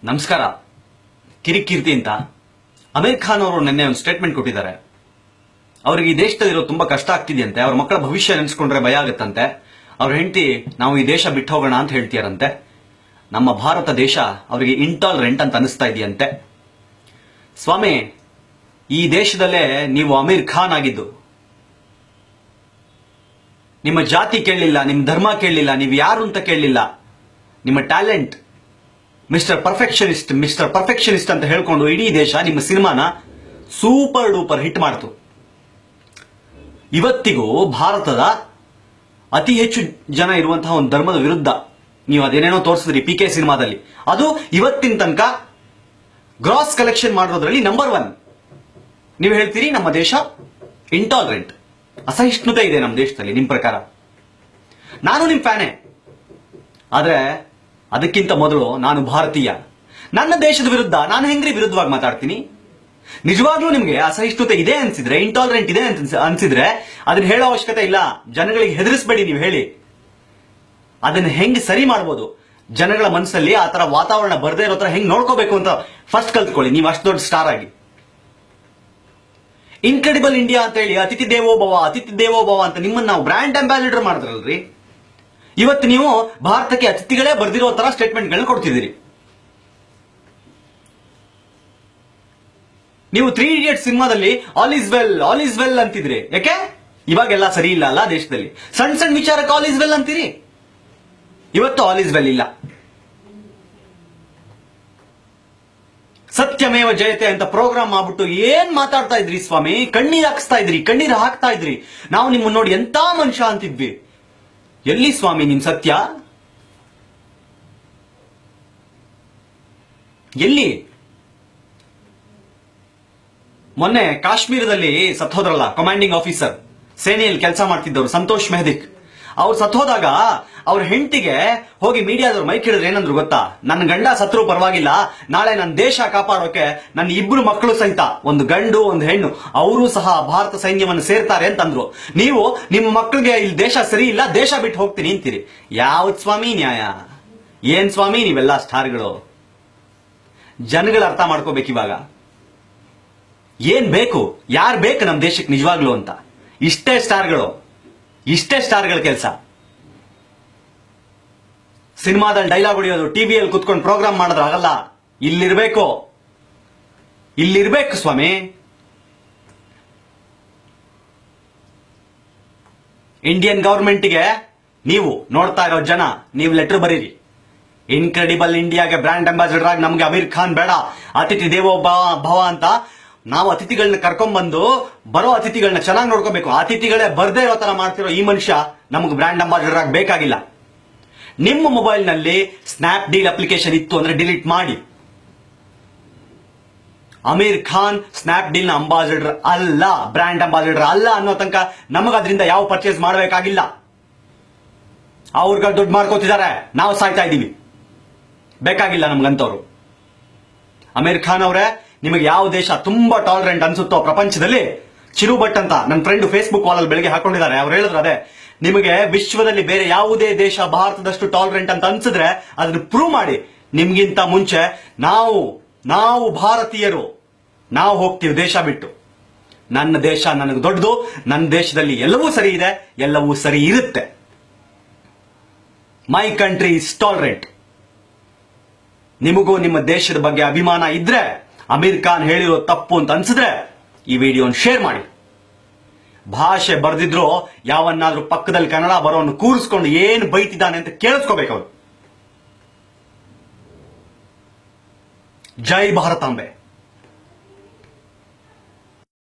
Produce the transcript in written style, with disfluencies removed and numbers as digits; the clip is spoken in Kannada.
ನಮಸ್ಕಾರ. ಕಿರಿಕೀರ್ತಿ ಅಂತ ಅಮೀರ್ ಖಾನ್ ಅವರು ನಿನ್ನೆ ಒಂದು ಸ್ಟೇಟ್ಮೆಂಟ್ ಕೊಟ್ಟಿದ್ದಾರೆ. ಅವರಿಗೆ ಈ ದೇಶದಲ್ಲಿರೋ ತುಂಬಾ ಕಷ್ಟ ಆಗ್ತಿದೆಯಂತೆ. ಅವ್ರ ಮಕ್ಕಳ ಭವಿಷ್ಯ ನೆನೆಸ್ಕೊಂಡ್ರೆ ಭಯ ಆಗುತ್ತಂತೆ. ಅವ್ರ ಹೆಂಡತಿ ನಾವು ಈ ದೇಶ ಬಿಟ್ಟು ಹೋಗೋಣ ಅಂತ ಹೇಳ್ತೀಯಾರಂತೆ. ನಮ್ಮ ಭಾರತ ದೇಶ ಅವರಿಗೆ ಇಂಟಾಲರೆಂಟ್ ಅಂತ ಅನಿಸ್ತಾ ಇದೆಯಂತೆ. ಸ್ವಾಮಿ, ಈ ದೇಶದಲ್ಲೇ ನೀವು ಅಮೀರ್ ಖಾನ್ ಆಗಿದ್ದು, ನಿಮ್ಮ ಜಾತಿ ಕೇಳಲಿಲ್ಲ, ನಿಮ್ಮ ಧರ್ಮ ಕೇಳಲಿಲ್ಲ, ನೀವು ಯಾರು ಅಂತ ಕೇಳಲಿಲ್ಲ. ನಿಮ್ಮ ಟ್ಯಾಲೆಂಟ್ ಮಿಸ್ಟರ್ ಪರ್ಫೆಕ್ಷನಿಸ್ಟ್ ಅಂತ ಹೇಳ್ಕೊಂಡು ಇಡೀ ದೇಶ ನಿಮ್ಮ ಸಿನಿಮಾನ ಸೂಪರ್ ಡೂಪರ್ ಹಿಟ್ ಮಾಡ್ತು. ಇವತ್ತಿಗೂ ಭಾರತದ ಅತಿ ಹೆಚ್ಚು ಜನ ಇರುವಂತಹ ಒಂದು ಧರ್ಮದ ವಿರುದ್ಧ ನೀವು ಅದೇನೇನೋ ತೋರಿಸಿದ್ರಿ PK ಸಿನಿಮಾದಲ್ಲಿ. ಅದು ಇವತ್ತಿನ ತನಕ ಗ್ರಾಸ್ ಕಲೆಕ್ಷನ್ ಮಾಡೋದ್ರಲ್ಲಿ ನಂಬರ್ 1. ನೀವು ಹೇಳ್ತೀರಿ ನಮ್ಮ ದೇಶ ಇಂಟಾಲರೆಂಟ್, ಅಸಹಿಷ್ಣುತೆ ಇದೆ ನಮ್ಮ ದೇಶದಲ್ಲಿ. ನಿಮ್ ಪ್ರಕಾರ ನಾನು ನಿಮ್ ಫ್ಯಾನೇ, ಆದ್ರೆ ಅದಕ್ಕಿಂತ ಮೊದಲು ನಾನು ಭಾರತೀಯ. ನನ್ನ ದೇಶದ ವಿರುದ್ಧ ನಾನು ಹೆಂಗ್ರಿ ವಿರುದ್ಧವಾಗಿ ಮಾತಾಡ್ತೀನಿ? ನಿಜವಾಗ್ಲೂ ನಿಮ್ಗೆ ಅಸಹಿಷ್ಣುತೆ ಇದೆ ಅನ್ಸಿದ್ರೆ, ಇಂಟಾಲರೆಂಟ್ ಇದೆ ಅನ್ಸಿದ್ರೆ ಅದನ್ನ ಹೇಳೋ ಅವಶ್ಯಕತೆ ಇಲ್ಲ. ಜನಗಳಿಗೆ ಹೆದರಿಸಬೇಡಿ, ನೀವು ಹೇಳಿ. ಅದನ್ನ ಹೆಂಗ್ ಸರಿ ಮಾಡ್ಬೋದು, ಜನಗಳ ಮನಸ್ಸಲ್ಲಿ ಆ ತರ ವಾತಾವರಣ ಬರ್ದೇ ಇರೋ ತರ ಹೆಂಗ್ ನೋಡ್ಕೋಬೇಕು ಅಂತ ಫಸ್ಟ್ ಕಲ್ತ್ಕೊಳ್ಳಿ. ನೀವು ಅಷ್ಟು ದೊಡ್ಡ ಸ್ಟಾರ್ ಆಗಿ. ಇನ್ಕ್ರೆಡಿಬಲ್ ಇಂಡಿಯಾ ಅಂತ ಹೇಳಿ ಅತಿಥಿ ದೇವೋ ಭವ ಅಂತ ನಿಮ್ಮನ್ನ ನಾವು ಬ್ರ್ಯಾಂಡ್ ಅಂಬಾಸಿಡರ್ ಮಾಡಿದ್ರಲ್ರಿ. ಇವತ್ತು ನೀವು ಭಾರತಕ್ಕೆ ಅತಿಥಿಗಳೇ ಬರ್ದಿರೋ ತರ ಸ್ಟೇಟ್ಮೆಂಟ್ಗಳನ್ನ ಕೊಡ್ತಿದ್ದೀರಿ. ನೀವು 3 Idiots ಸಿನಿಮಾದಲ್ಲಿ ಆಲ್ ಈಸ್ ವೆಲ್ ಅಂತಿದ್ರಿ. ಯಾಕೆ? ಇವಾಗೆಲ್ಲ ಸರಿ ಇಲ್ಲ ಅಲ್ಲ ದೇಶದಲ್ಲಿ. ಸಣ್ಣ ಸಣ್ಣ ವಿಚಾರಕ್ಕೆ ಆಲ್ ಈಸ್ ವೆಲ್ ಅಂತೀರಿ. ಇವತ್ತು ಆಲ್ ಈಸ್ ವೆಲ್ ಇಲ್ಲ. ಸತ್ಯಮೇವ ಜಯತೆ ಅಂತ ಪ್ರೋಗ್ರಾಮ್ ಮಾಡ್ಬಿಟ್ಟು ಏನ್ ಮಾತಾಡ್ತಾ ಇದ್ರಿ ಸ್ವಾಮಿ? ಕಣ್ಣೀರ್ ಹಾಕ್ತಾ ಇದ್ರಿ. ನಾವು ನಿಮ್ಮನ್ನ ನೋಡಿ ಎಂತ ಮನುಷ್ಯ ಅಂತಿದ್ವಿ. ಎಲ್ಲಿ ಸ್ವಾಮಿ ನಿಮ್ ಸತ್ಯ? ಎಲ್ಲಿ? ಮೊನ್ನೆ ಕಾಶ್ಮೀರದಲ್ಲಿ ಸತ್ತೋದ್ರಲ್ಲ ಕಮಾಂಡಿಂಗ್ ಆಫೀಸರ್, ಸೇನೆಯಲ್ಲಿ ಕೆಲಸ ಮಾಡ್ತಿದ್ದವರು ಸಂತೋಷ್ ಮೆಹದಿಕ್. ಅವ್ರು ಸತ್ತೋದಾಗ ಅವ್ರ ಹೆಂಡತಿಗೆ ಹೋಗಿ ಮೀಡಿಯಾದವ್ರು ಮೈಕ್ ಹಿಡಿದ್ರೆ ಏನಂದ್ರು ಗೊತ್ತಾ? ನನ್ನ ಗಂಡ ಸತ್ರು ಪರವಾಗಿಲ್ಲ, ನಾಳೆ ನನ್ನ ದೇಶ ಕಾಪಾಡೋಕೆ ನನ್ನ 2 ಮಕ್ಕಳು ಸಹಿತ, ಒಂದು ಗಂಡು ಒಂದು ಹೆಣ್ಣು, ಅವರು ಸಹ ಭಾರತ ಸೈನ್ಯವನ್ನು ಸೇರ್ತಾರೆ ಅಂತಂದ್ರು. ನೀವು ನಿಮ್ಮ ಮಕ್ಕಳಿಗೆ ಇಲ್ಲಿ ದೇಶ ಸರಿ ಇಲ್ಲ, ದೇಶ ಬಿಟ್ಟು ಹೋಗ್ತೀನಿ ಅಂತೀರಿ. ಯಾವ್ದು ಸ್ವಾಮಿ ನ್ಯಾಯ? ಏನ್ ಸ್ವಾಮಿ ನೀವೆಲ್ಲ ಸ್ಟಾರ್ಗಳು? ಜನಗಳು ಅರ್ಥ ಮಾಡ್ಕೋಬೇಕು ಇವಾಗ. ಏನ್ ಬೇಕು, ಯಾರು ಬೇಕು ನಮ್ಮ ದೇಶಕ್ಕೆ ನಿಜವಾಗ್ಲು ಅಂತ. ಇಷ್ಟೇ ಸ್ಟಾರ್ಗಳ ಕೆಲಸ. ಸಿನಿಮಾದಲ್ಲಿ ಡೈಲಾಗ್ ಹೊಡಿಯೋದು, ಟಿವಿಯಲ್ಲಿ ಕುತ್ಕೊಂಡು ಪ್ರೋಗ್ರಾಮ್ ಮಾಡಿದ್ರೆ ಆಗಲ್ಲ. ಇಲ್ಲಿರ್ಬೇಕು ಸ್ವಾಮಿ. ಇಂಡಿಯನ್ ಗವರ್ಮೆಂಟ್ಗೆ ನೀವು ನೋಡ್ತಾ ಇರೋ ಜನ, ನೀವು ಲೆಟರ್ ಬರೀರಿ. ಇನ್ಕ್ರೆಡಿಬಲ್ ಇಂಡಿಯಾಗೆ ಬ್ರ್ಯಾಂಡ್ ಅಂಬಾಸಿಡರ್ ಆಗಿ ನಮ್ಗೆ ಅಮೀರ್ ಖಾನ್ ಬೇಡ, ಅತಿಥಿ ದೇವೋ ಭವ ಅಂತ ನಾವು ಅತಿಥಿಗಳನ್ನ ಕರ್ಕೊಂಡ್ಬಂದು ಬರೋ ಅತಿಥಿಗಳನ್ನ ಚೆನ್ನಾಗಿ ನೋಡ್ಕೋಬೇಕು. ಅತಿಥಿಗಳೇ ಬರ್ದೇ ಇರೋ ತರ ಮಾಡ್ತಿರೋ ಈ ಮನುಷ್ಯ ನಮ್ಗೆ ಬ್ರ್ಯಾಂಡ್ ಅಂಬಾಸಿಡರ್ ಆಗಿ ಬೇಕಾಗಿಲ್ಲ. ನಿಮ್ಮ ಮೊಬೈಲ್ ನಲ್ಲಿ ಸ್ನ್ಯಾಪ್ಡೀಲ್ ಅಪ್ಲಿಕೇಶನ್ ಇತ್ತು ಅಂದ್ರೆ ಡಿಲೀಟ್ ಮಾಡಿ. ಅಮೀರ್ ಖಾನ್ ಸ್ನ್ಯಾಪ್ಡೀಲ್ ನ ಅಂಬಾಸಿಡರ್ ಅಲ್ಲ, ಬ್ರ್ಯಾಂಡ್ ಅಂಬಾಸಿಡರ್ ಅಲ್ಲ ಅನ್ನೋ ತನಕ ನಮಗ ಅದರಿಂದ ಯಾವ ಪರ್ಚೇಸ್ ಮಾಡಬೇಕಾಗಿಲ್ಲ. ಅವ್ರಿಗೆ ದುಡ್ಡು ಮಾಡ್ಕೋತಿದ್ದಾರೆ, ನಾವು ಸಾಯ್ತಾ ಇದೀವಿ. ಬೇಕಾಗಿಲ್ಲ ನಮ್ಗಂತವ್ರು. ಅಮೀರ್ ಖಾನ್ ಅವರೇ, ನಿಮಗೆ ಯಾವ ದೇಶ ತುಂಬಾ ಟಾಲರೆಂಟ್ ಅನ್ಸುತ್ತೋ ಪ್ರಪಂಚದಲ್ಲಿ, ಚಿರು ಭಟ್ ಅಂತ ನನ್ನ ಫ್ರೆಂಡ್ ಫೇಸ್ಬುಕ್ ವಾಲ್ ಅಲ್ಲಿ ಬೆಳಗ್ಗೆ ಹಾಕೊಂಡಿದ್ದಾರೆ. ಅವ್ರು ಹೇಳಿದ್ರು ಅದೇ, ನಿಮಗೆ ವಿಶ್ವದಲ್ಲಿ ಬೇರೆ ಯಾವುದೇ ದೇಶ ಭಾರತದಷ್ಟು ಟಾಲರೆಂಟ್ ಅಂತ ಅನ್ಸಿದ್ರೆ ಅದನ್ನ ಪ್ರೂವ್ ಮಾಡಿ. ನಿಮ್ಗಿಂತ ಮುಂಚೆ ನಾವು ಭಾರತೀಯರು ನಾವು ಹೋಗ್ತೀವಿ ದೇಶ ಬಿಟ್ಟು. ನನ್ನ ದೇಶ ನನಗೆ ದೊಡ್ಡದು. ನನ್ನ ದೇಶದಲ್ಲಿ ಎಲ್ಲವೂ ಸರಿ ಇದೆ, ಎಲ್ಲವೂ ಸರಿ ಇರುತ್ತೆ. My country is tolerant. ನಿಮಗೂ ನಿಮ್ಮ ದೇಶದ ಬಗ್ಗೆ ಅಭಿಮಾನ ಇದ್ರೆ, ಅಮೀರ್ ಖಾನ್ ಹೇಳಿರೋ ತಪ್ಪು ಅಂತ ಅನ್ಸಿದ್ರೆ ಈ ವಿಡಿಯೋನ ಶೇರ್ ಮಾಡಿ. ಭಾಷೆ ಬರ್ದಿದ್ರು ಯಾವನ್ನಾದ್ರೂ ಪಕ್ಕದಲ್ಲಿ ಕನ್ನಡ ಬರೋನು ಕೂರಿಸ್ಕೊಂಡು ಏನು ಬೈತಿದ್ದಾನೆ ಅಂತ ಕೇಳಿಸ್ಕೋಬೇಕು ಅವರು. ಜೈ ಭಾರತಾಂಬೆ.